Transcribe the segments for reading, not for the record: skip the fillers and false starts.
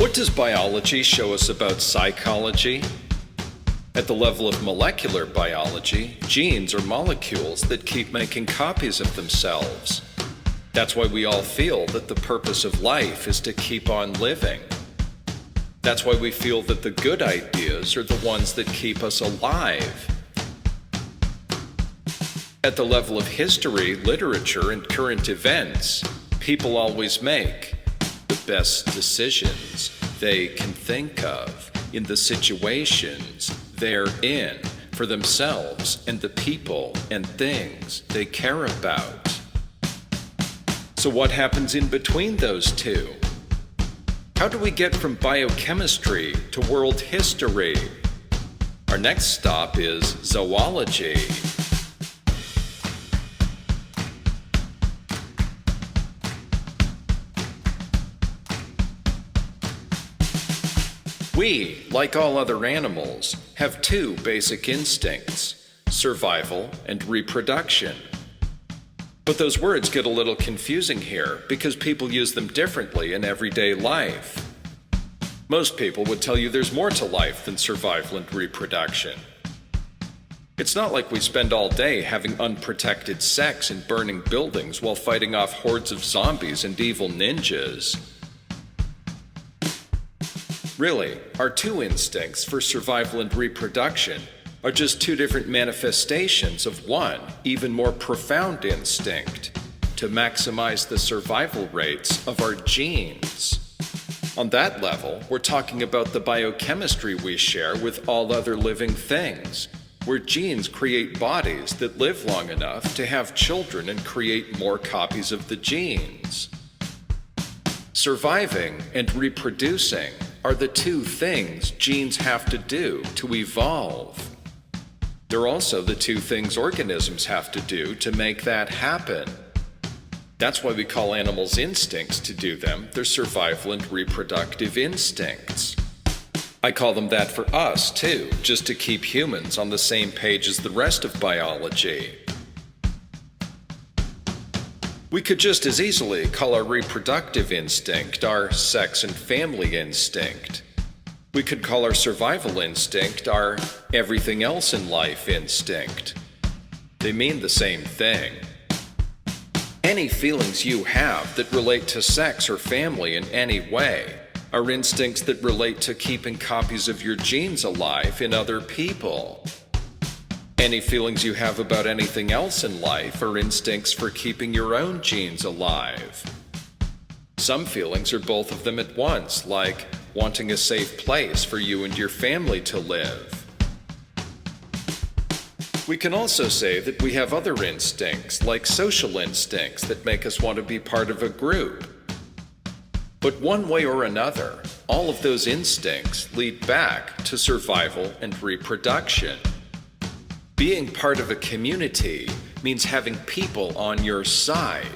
What does biology show us about psychology? At the level of molecular biology, genes are molecules that keep making copies of themselves. That's why we all feel that the purpose of life is to keep on living. That's why we feel that the good ideas are the ones that keep us alive. At the level of history, literature, and current events, people always make the best decisions they can think of in the situations they're in for themselves and the people and things they care about. So what happens in between those two? How do we get from biochemistry to world history? Our next stop is zoology. We, like all other animals, have two basic instincts: survival and reproduction. But those words get a little confusing here because people use them differently in everyday life. Most people would tell you there's more to life than survival and reproduction. It's not like we spend all day having unprotected sex and burning buildings while fighting off hordes of zombies and evil ninjas. Really, our two instincts for survival and reproduction are just two different manifestations of one, even more profound instinct: to maximize the survival rates of our genes. On that level, we're talking about the biochemistry we share with all other living things, where genes create bodies that live long enough to have children and create more copies of the genes. Surviving and reproducing are the two things genes have to do to evolve. They're also the two things organisms have to do to make that happen. That's why we call animals' instincts to do them their survival and reproductive instincts. I call them that for us, too, just to keep humans on the same page as the rest of biology. We could just as easily call our reproductive instinct our sex and family instinct. We could call our survival instinct our everything else in life instinct. They mean the same thing. Any feelings you have that relate to sex or family in any way are instincts that relate to keeping copies of your genes alive in other people. Any feelings you have about anything else in life are instincts for keeping your own genes alive. Some feelings are both of them at once, like wanting a safe place for you and your family to live. We can also say that we have other instincts, like social instincts, that make us want to be part of a group. But one way or another, all of those instincts lead back to survival and reproduction. Being part of a community means having people on your side.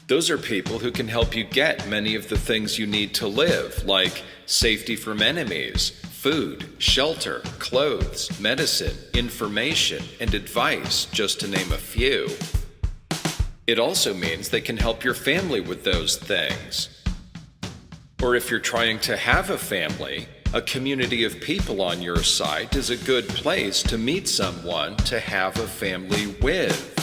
Those are people who can help you get many of the things you need to live, like safety from enemies, food, shelter, clothes, medicine, information, and advice, just to name a few. It also means they can help your family with those things. Or if you're trying to have a family, a community of people on your side is a good place to meet someone to have a family with.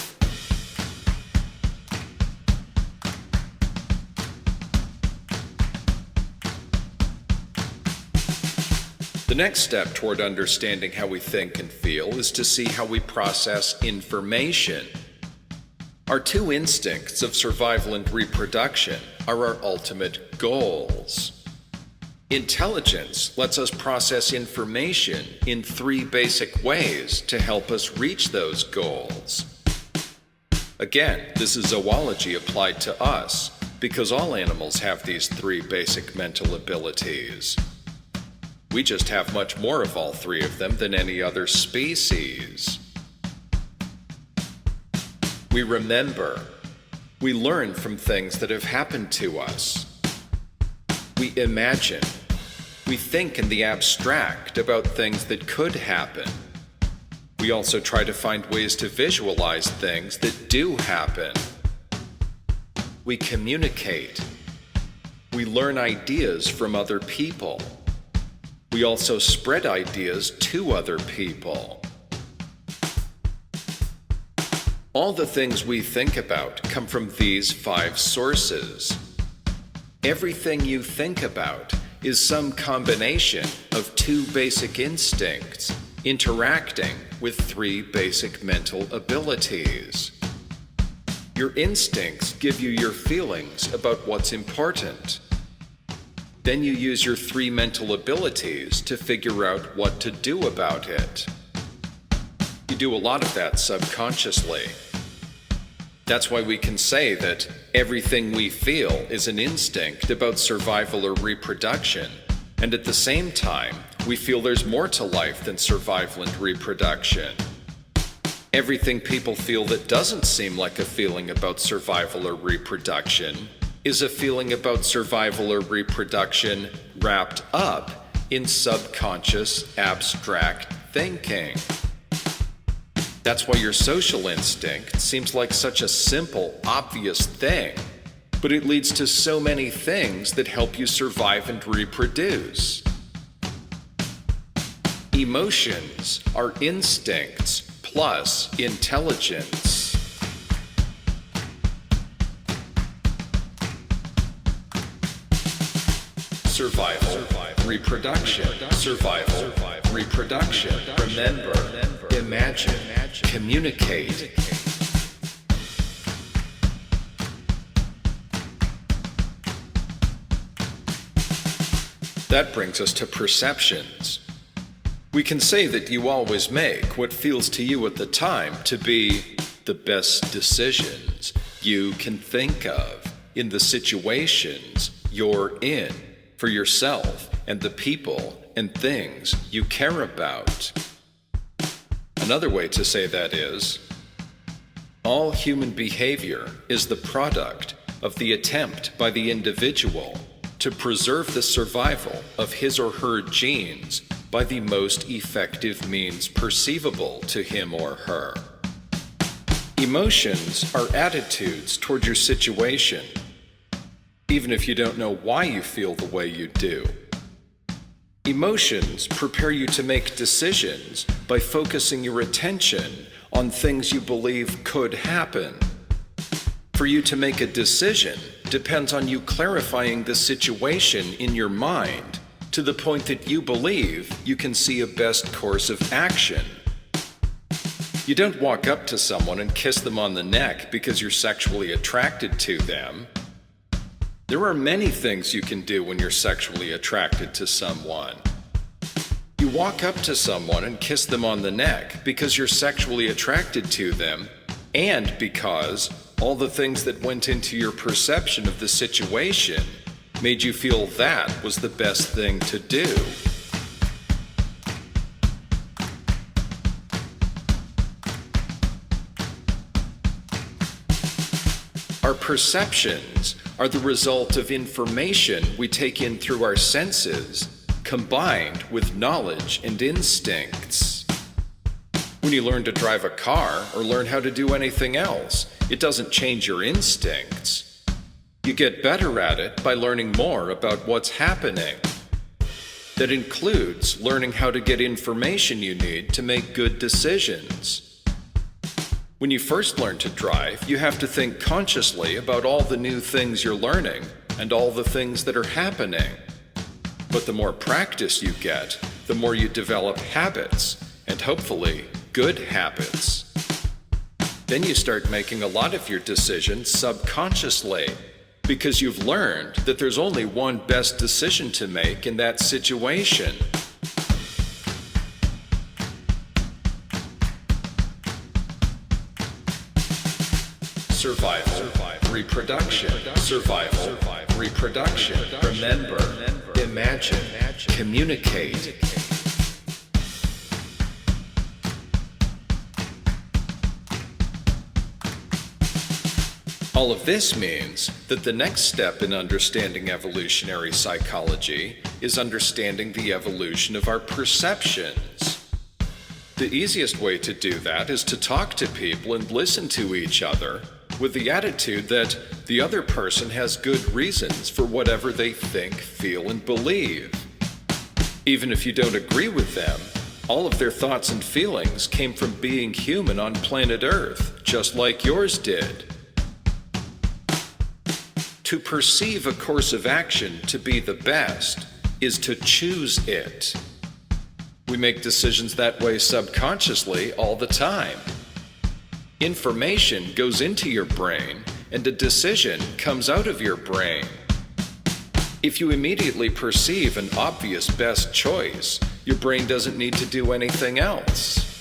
The next step toward understanding how we think and feel is to see how we process information. Our two instincts of survival and reproduction are our ultimate goals. Intelligence lets us process information in three basic ways to help us reach those goals. Again, this is zoology applied to us, because all animals have these three basic mental abilities. We just have much more of all three of them than any other species. We remember. We learn from things that have happened to us. We imagine. We think in the abstract about things that could happen. We also try to find ways to visualize things that do happen. We communicate. we learn ideas from other people. We also spread ideas to other people. All the things we think about come from these 5 sources. Everything you think about is some combination of 2 basic instincts interacting with 3 basic mental abilities. Your instincts give you your feelings about what's important. Then you use your 3 mental abilities to figure out what to do about it. You do a lot of that subconsciously. That's why we can say that everything we feel is an instinct about survival or reproduction, and at the same time, we feel there's more to life than survival and reproduction. Everything people feel that doesn't seem like a feeling about survival or reproduction is a feeling about survival or reproduction wrapped up in subconscious, abstract thinking. That's why your social instinct seems like such a simple, obvious thing, but it leads to so many things that help you survive and reproduce. Emotions are instincts plus intelligence. Survival, reproduction, survival, reproduction. Remember, imagine, communicate. That brings us to perceptions. We can say that you always make what feels to you at the time to be the best decisions you can think of in the situations you're in for yourself and the people and things you care about. Another way to say that is, all human behavior is the product of the attempt by the individual to preserve the survival of his or her genes by the most effective means perceivable to him or her. Emotions are attitudes toward your situation, even if you don't know why you feel the way you do. Emotions prepare you to make decisions by focusing your attention on things you believe could happen. For you to make a decision depends on you clarifying the situation in your mind to the point that you believe you can see a best course of action. You don't walk up to someone and kiss them on the neck because you're sexually attracted to them. There are many things you can do when you're sexually attracted to someone. You walk up to someone and kiss them on the neck because you're sexually attracted to them and because all the things that went into your perception of the situation made you feel that was the best thing to do. Our perceptions are the result of information we take in through our senses, combined with knowledge and instincts. When you learn to drive a car or learn how to do anything else, it doesn't change your instincts. You get better at it by learning more about what's happening. That includes learning how to get information you need to make good decisions. When you first learn to drive, you have to think consciously about all the new things you're learning and all the things that are happening. But the more practice you get, the more you develop habits, and hopefully good habits. Then you start making a lot of your decisions subconsciously, because you've learned that there's only one best decision to make in that situation. Survival, reproduction, survival, reproduction. Remember, imagine, communicate. All of this means that the next step in understanding evolutionary psychology is understanding the evolution of our perceptions. The easiest way to do that is to talk to people and listen to each other with the attitude that the other person has good reasons for whatever they think, feel, and believe. Even if you don't agree with them, all of their thoughts and feelings came from being human on planet Earth, just like yours did. To perceive a course of action to be the best is to choose it. We make decisions that way subconsciously all the time. Information goes into your brain, and a decision comes out of your brain. If you immediately perceive an obvious best choice, your brain doesn't need to do anything else.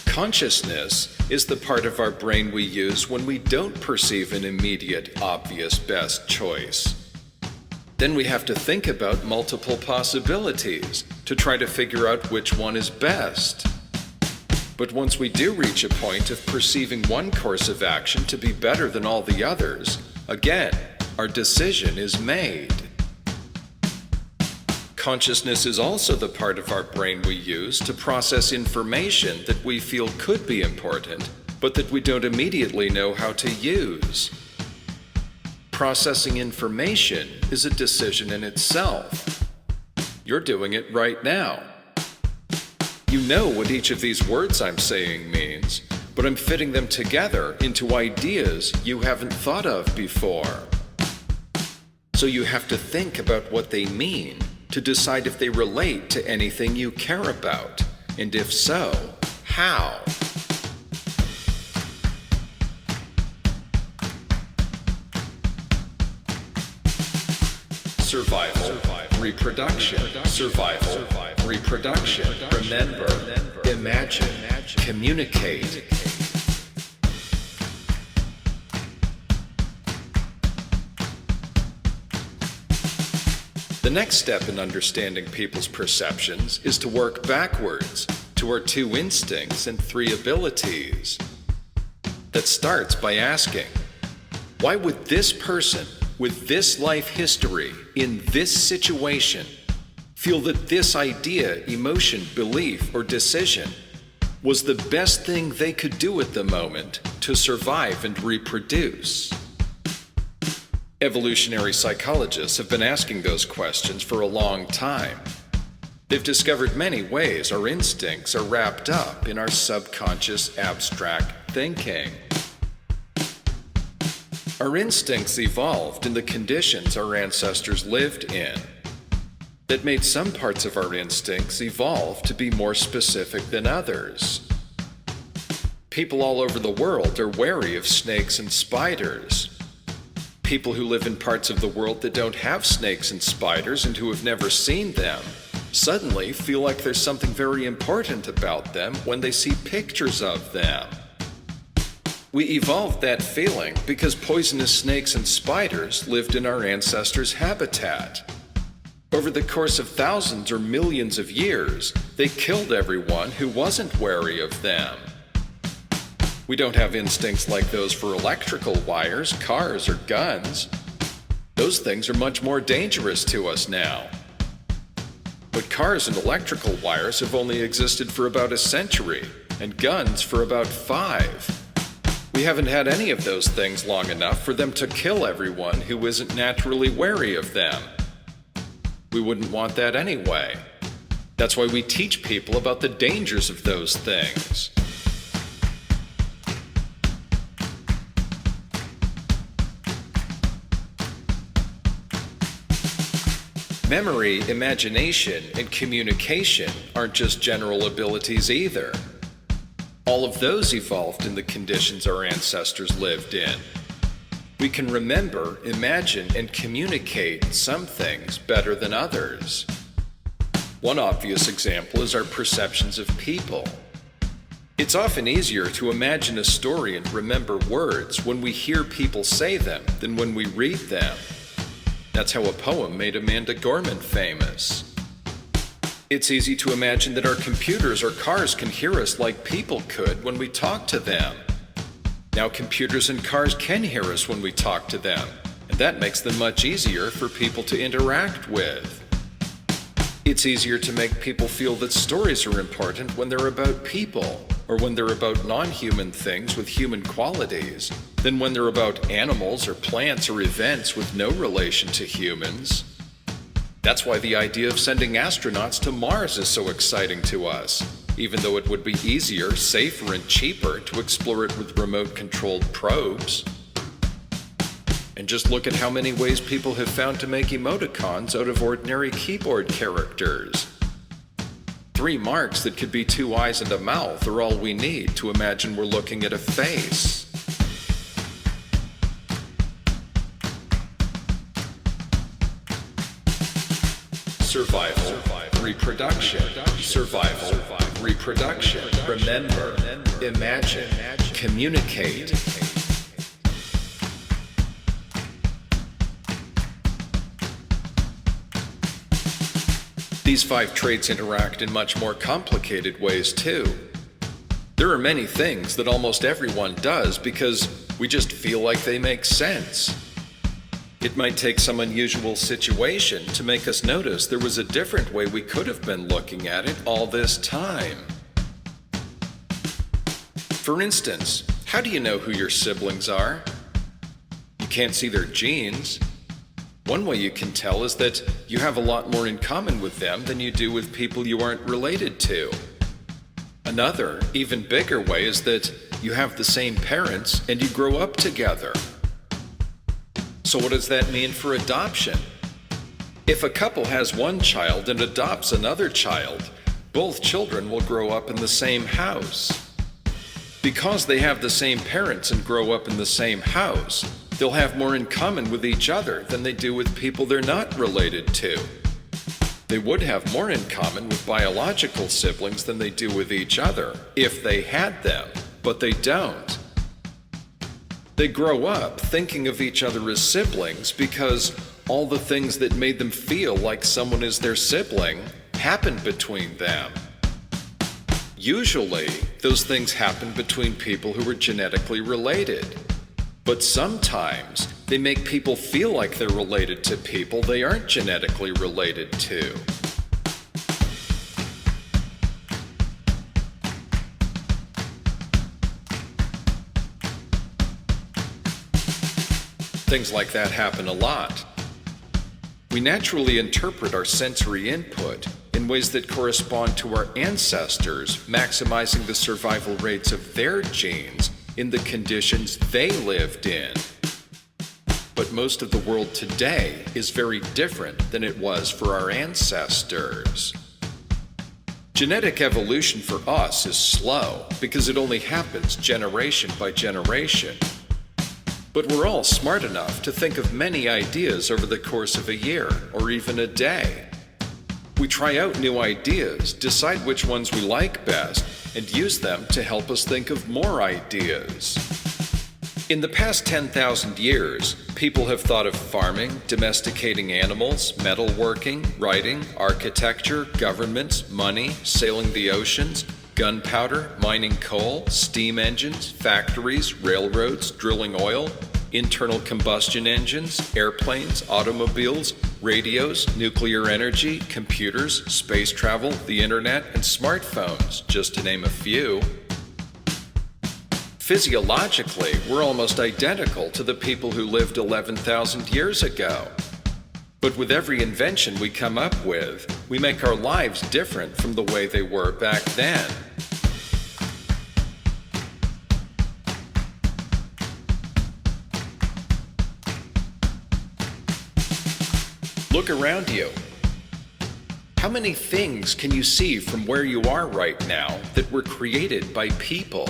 Consciousness is the part of our brain we use when we don't perceive an immediate, obvious best choice. Then we have to think about multiple possibilities to try to figure out which one is best. But once we do reach a point of perceiving one course of action to be better than all the others, again, our decision is made. Consciousness is also the part of our brain we use to process information that we feel could be important, but that we don't immediately know how to use. Processing information is a decision in itself. You're doing it right now. You know what each of these words I'm saying means, but I'm fitting them together into ideas you haven't thought of before. So you have to think about what they mean to decide if they relate to anything you care about, and if so, how. Survival, reproduction, survival, reproduction, remember, imagine, communicate. The next step in understanding people's perceptions is to work backwards to our 2 instincts and 3 abilities. That starts by asking, why would this person with this life history in this situation feel that this idea, emotion, belief, or decision was the best thing they could do at the moment to survive and reproduce? Evolutionary psychologists have been asking those questions for a long time. They've discovered many ways our instincts are wrapped up in our subconscious abstract thinking. Our instincts evolved in the conditions our ancestors lived in. That made some parts of our instincts evolve to be more specific than others. People all over the world are wary of snakes and spiders. People who live in parts of the world that don't have snakes and spiders and who have never seen them suddenly feel like there's something very important about them when they see pictures of them. We evolved that feeling because poisonous snakes and spiders lived in our ancestors' habitat. Over the course of thousands or millions of years, they killed everyone who wasn't wary of them. We don't have instincts like those for electrical wires, cars, or guns. Those things are much more dangerous to us now. But cars and electrical wires have only existed for about a century, and guns for about 5. We haven't had any of those things long enough for them to kill everyone who isn't naturally wary of them. We wouldn't want that anyway. That's why we teach people about the dangers of those things. Memory, imagination, and communication aren't just general abilities either. All of those evolved in the conditions our ancestors lived in. We can remember, imagine, and communicate some things better than others. One obvious example is our perceptions of people. It's often easier to imagine a story and remember words when we hear people say them than when we read them. That's how a poem made Amanda Gorman famous. It's easy to imagine that our computers or cars can hear us like people could when we talk to them. Now computers and cars can hear us when we talk to them, and that makes them much easier for people to interact with. It's easier to make people feel that stories are important when they're about people, or when they're about non-human things with human qualities, than when they're about animals or plants or events with no relation to humans. That's why the idea of sending astronauts to Mars is so exciting to us, even though it would be easier, safer, and cheaper to explore it with remote-controlled probes. And just look at how many ways people have found to make emoticons out of ordinary keyboard characters. 3 marks that could be 2 eyes and a mouth are all we need to imagine we're looking at a face. Survival, reproduction, survival, reproduction, remember, imagine, communicate. These 5 traits interact in much more complicated ways too. There are many things that almost everyone does because we just feel like they make sense. It might take some unusual situation to make us notice there was a different way we could have been looking at it all this time. For instance, how do you know who your siblings are? You can't see their genes. One way you can tell is that you have a lot more in common with them than you do with people you aren't related to. Another, even bigger way is that you have the same parents and you grow up together. So what does that mean for adoption? If a couple has one child and adopts another child, both children will grow up in the same house. Because they have the same parents and grow up in the same house, they'll have more in common with each other than they do with people they're not related to. They would have more in common with biological siblings than they do with each other, if they had them, but they don't. They grow up thinking of each other as siblings because all the things that made them feel like someone is their sibling happened between them. Usually, those things happen between people who are genetically related. But sometimes, they make people feel like they're related to people they aren't genetically related to. Things like that happen a lot. We naturally interpret our sensory input in ways that correspond to our ancestors, maximizing the survival rates of their genes in the conditions they lived in. But most of the world today is very different than it was for our ancestors. Genetic evolution for us is slow because it only happens generation by generation. But we're all smart enough to think of many ideas over the course of a year or even a day. We try out new ideas, decide which ones we like best, and use them to help us think of more ideas. In the past 10,000 years, people have thought of farming, domesticating animals, metalworking, writing, architecture, governments, money, sailing the oceans, gunpowder, mining coal, steam engines, factories, railroads, drilling oil, internal combustion engines, airplanes, automobiles, radios, nuclear energy, computers, space travel, the internet, and smartphones, just to name a few. Physiologically, we're almost identical to the people who lived 11,000 years ago. But with every invention we come up with, we make our lives different from the way they were back then. Look around you. How many things can you see from where you are right now that were created by people?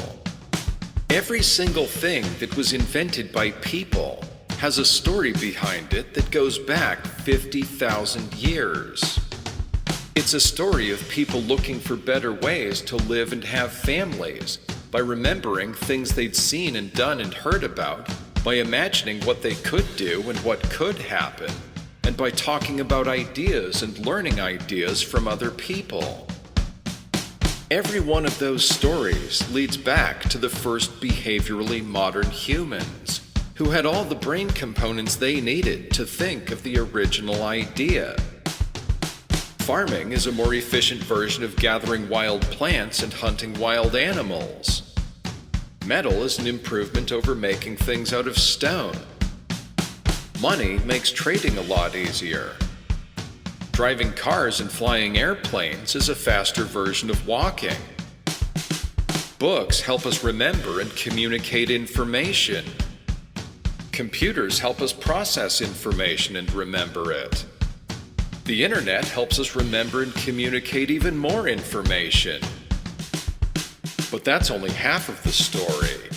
Every single thing that was invented by people has a story behind it that goes back 50,000 years. It's a story of people looking for better ways to live and have families, by remembering things they'd seen and done and heard about, by imagining what they could do and what could happen, and by talking about ideas and learning ideas from other people. Every one of those stories leads back to the first behaviorally modern humans, who had all the brain components they needed to think of the original idea. Farming is a more efficient version of gathering wild plants and hunting wild animals. Metal is an improvement over making things out of stone. Money makes trading a lot easier. Driving cars and flying airplanes is a faster version of walking. Books help us remember and communicate information. Computers help us process information and remember it. The internet helps us remember and communicate even more information. But that's only half of the story.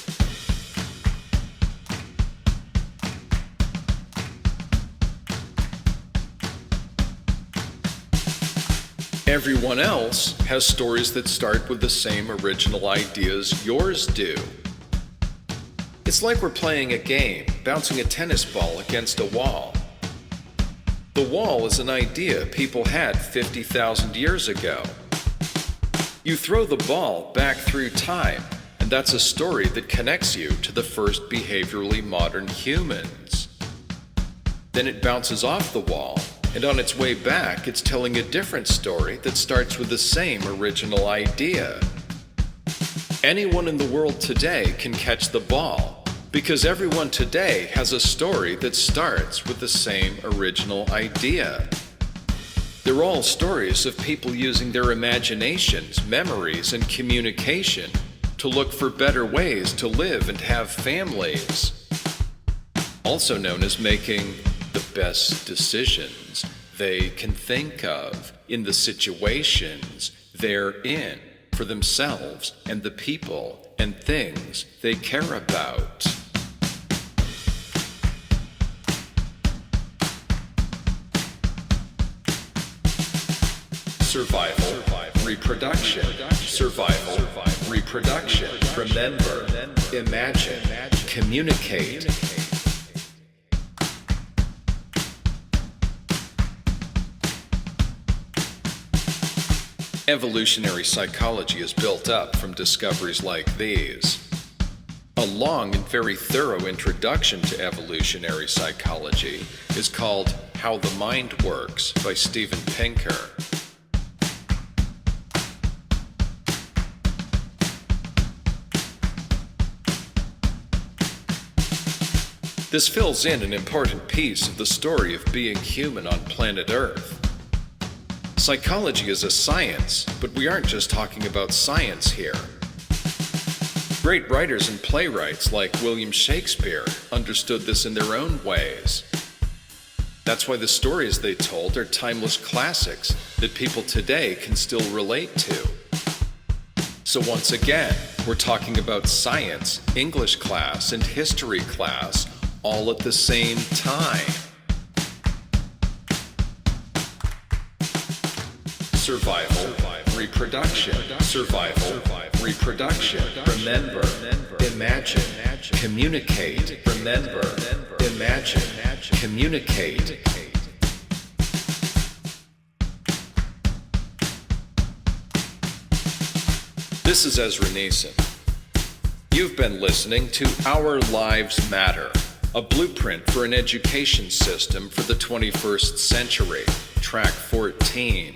Everyone else has stories that start with the same original ideas yours do. It's like we're playing a game, bouncing a tennis ball against a wall. The wall is an idea people had 50,000 years ago. You throw the ball back through time, and that's a story that connects you to the first behaviorally modern humans. Then it bounces off the wall, and on its way back, it's telling a different story that starts with the same original idea. Anyone in the world today can catch the ball, because everyone today has a story that starts with the same original idea. They're all stories of people using their imaginations, memories, and communication to look for better ways to live and have families. Also known as making the best decisions they can think of in the situations they're in for themselves and the people and things they care about. Survival, reproduction, survival, reproduction, remember, imagine, communicate. Evolutionary psychology is built up from discoveries like these. A long and very thorough introduction to evolutionary psychology is called How the Mind Works by Steven Pinker. This fills in an important piece of the story of being human on planet Earth. Psychology is a science, but we aren't just talking about science here. Great writers and playwrights like William Shakespeare understood this in their own ways. That's why the stories they told are timeless classics that people today can still relate to. So once again, we're talking about science, English class, and history class all at the same time. Survival, reproduction, survival, reproduction, remember, imagine, communicate, remember, imagine, communicate. This is Ezra Neeson. You've been listening to Our Lives Matter, a blueprint for an education system for the 21st century, track 14.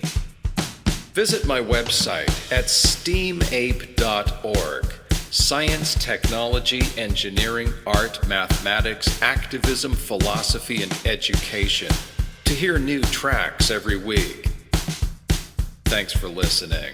Visit my website at STEAMAPE.org. Science, technology, engineering, art, mathematics, activism, philosophy, and education to hear new tracks every week. Thanks for listening.